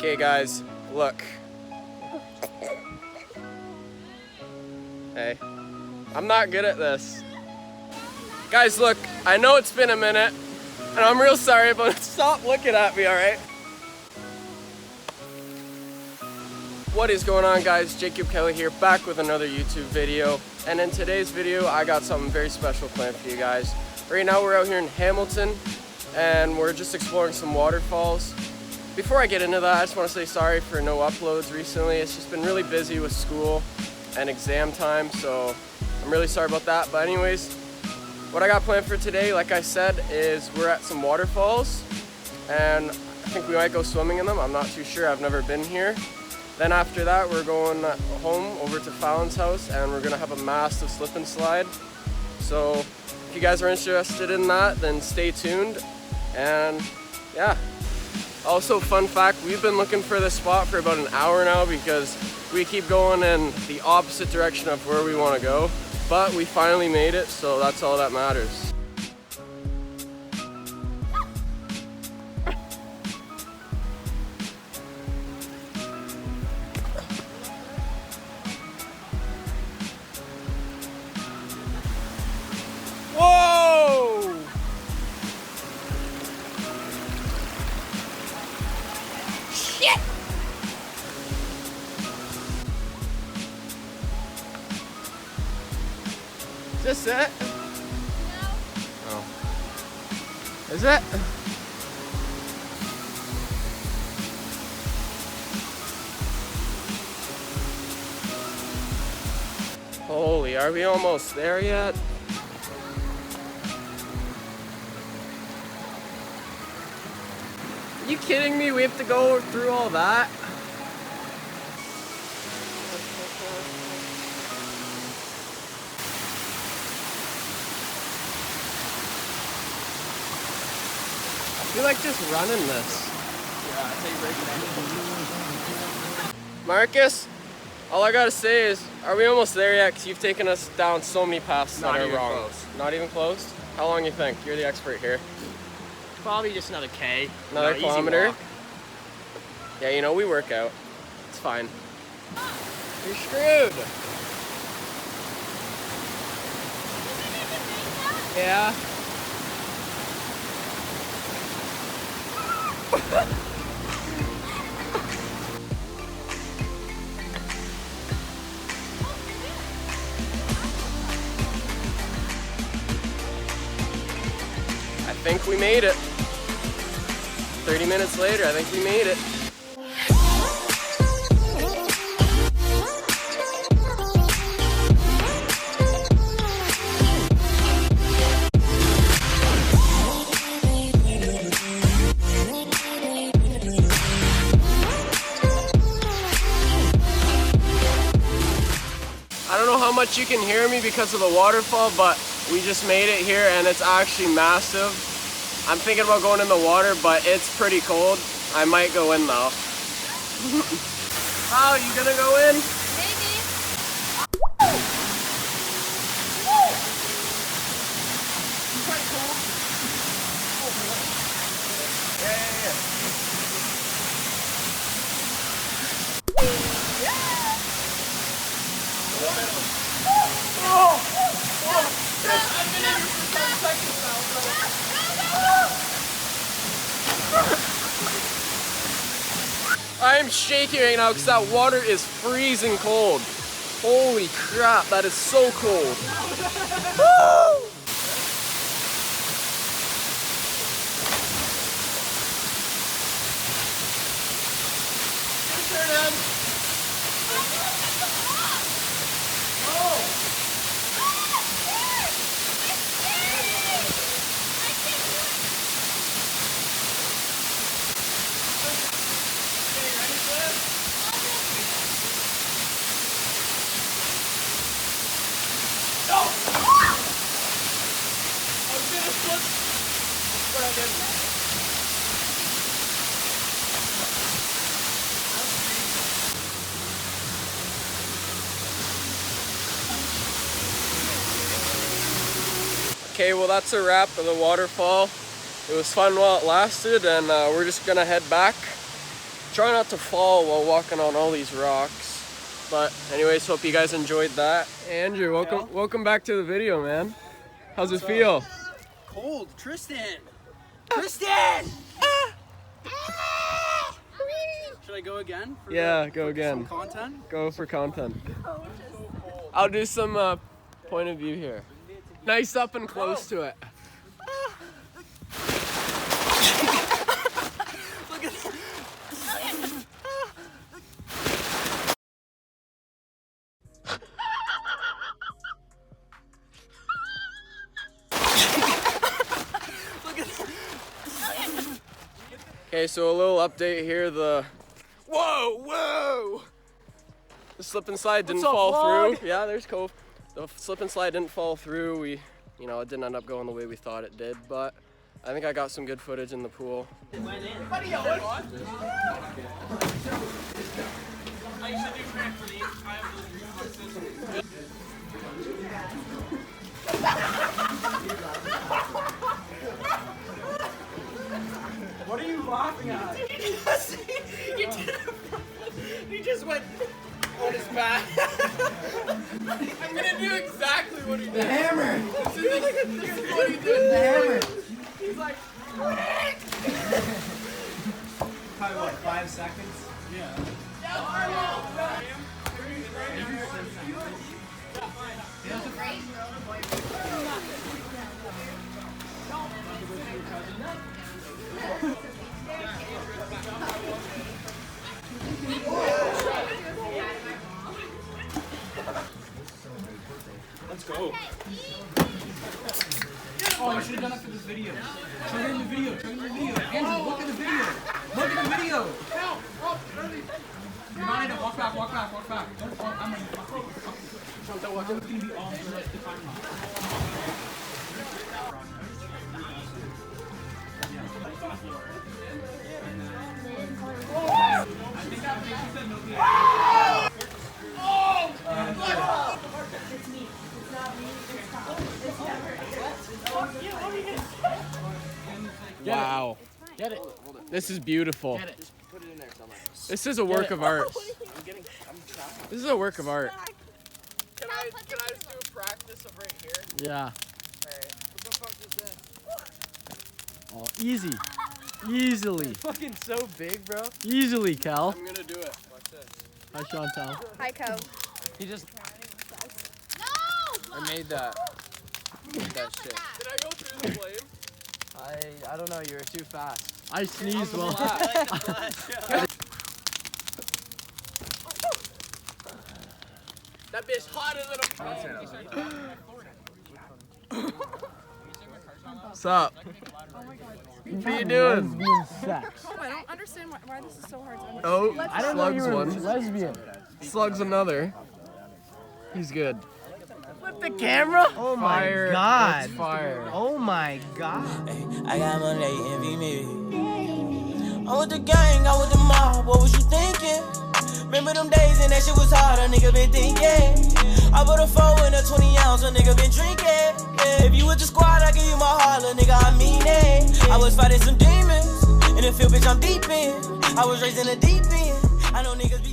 Okay guys, look. Hey, I'm not good at this. Guys, look, I know it's been a minute, and I'm real sorry, but stop looking at me, alright? What is going on, guys? Jacob Kelly here, back with another YouTube video. And in today's video, I got something very special planned for you guys. Right now, we're out here in Hamilton, and we're just exploring some waterfalls. Before I get into that, I just want to say sorry for no uploads recently. It's just been really busy with school and exam time, so I'm really sorry about that. But anyways, what I got planned for today, like I said, is we're at some waterfalls, and I think we might go swimming in them. I'm not too sure, I've never been here. Then after that, we're going home over to Fallon's house, and we're gonna have a massive slip and slide. So if you guys are interested in that, then stay tuned. And yeah. Also, fun fact, we've been looking for this spot for about an hour now because we keep going in the opposite direction of where we want to go. But we finally made it, so that's all that matters. Whoa! Shit! Is this it? No. Oh. Is it? Holy, are we almost there yet? Are you kidding me? We have to go through all that? I feel like just running this. Yeah, I take break. Marcus, all I gotta say is, are we almost there yet? Because you've taken us down so many paths that are wrong. Close. Not even close? How long you think? You're the expert here. Probably just another K. Another easy kilometer? walk. Yeah, you know, we work out. It's fine. You're screwed. Yeah. I think we made it. 30 minutes later, I think we made it. I don't know how much you can hear me because of the waterfall, but we just made it here and it's actually massive. I'm thinking about going in the water, but it's pretty cold. I might go in though. How, you gonna go in? Maybe. Quite cold. Yeah. I'm shaking right now because that water is freezing cold. Holy crap, that is so cold. Woo! Your turn, Em. Okay, well that's a wrap of the waterfall. It was fun while it lasted, and we're just gonna head back. Try not to fall while walking on all these rocks. But anyways, hope you guys enjoyed that. Andrew, welcome back to the video, man. How's it feel? Cold. Tristan! Tristan! Should I go again? Yeah, go again. Some content? Go for content. I'll do some point of view here. Nice up and close to it. Look at that. Okay, so a little update here. Whoa! The slip and slide didn't fall through. Yeah, there's Cove. The slip and slide didn't fall through. It didn't end up going the way we thought it did, but I think I got some good footage in the pool. What are you laughing at? He just went on his back. I'm gonna do exactly what he did. The hammer! This is what he did. The hammer! He's like, Probably what, 5 seconds? Yeah. Let's go. Oh, you should have done it for this video. Show me the video. Andrew, look at the video. Look at the video. You're not in it. Walk back. Don't fall. I'm ready. It's going to be all for the timeline. wow. Get it. This is beautiful. Get it. Put it in there somewhere. This is a work of art. This is a work of art. Can I just do a practice of right here? Yeah. Alright. What the fuck is this? Oh, easy. Easily. Fucking so big, bro. Easily, Cal. I'm gonna do it. Watch this. Hi, Chantal. Hi, Co. He just No! I made that shit. Did I go through the flame? I don't know. You were too fast. I sneezed well. That bitch hotter than a What's up? What are you doing? Lesbian sex. I don't understand why this is so hard to understand. Oh, I didn't know you Slug's were one. lesbian. Slug's another. He's good. With the camera? Oh Fire. my god. It's fire. Oh my god. I got money, they envy me. I'm with the gang, I'm with the mob, what was you thinking? Remember them days and that shit was hard, a nigga been thinking. I put a 4 in a 20 ounce, a nigga been drinking. If you with the squad, I give you my heart, little nigga, I mean it. I was fighting some demons, in the field, bitch, I'm deep in. I was raised in the deep end, I know niggas be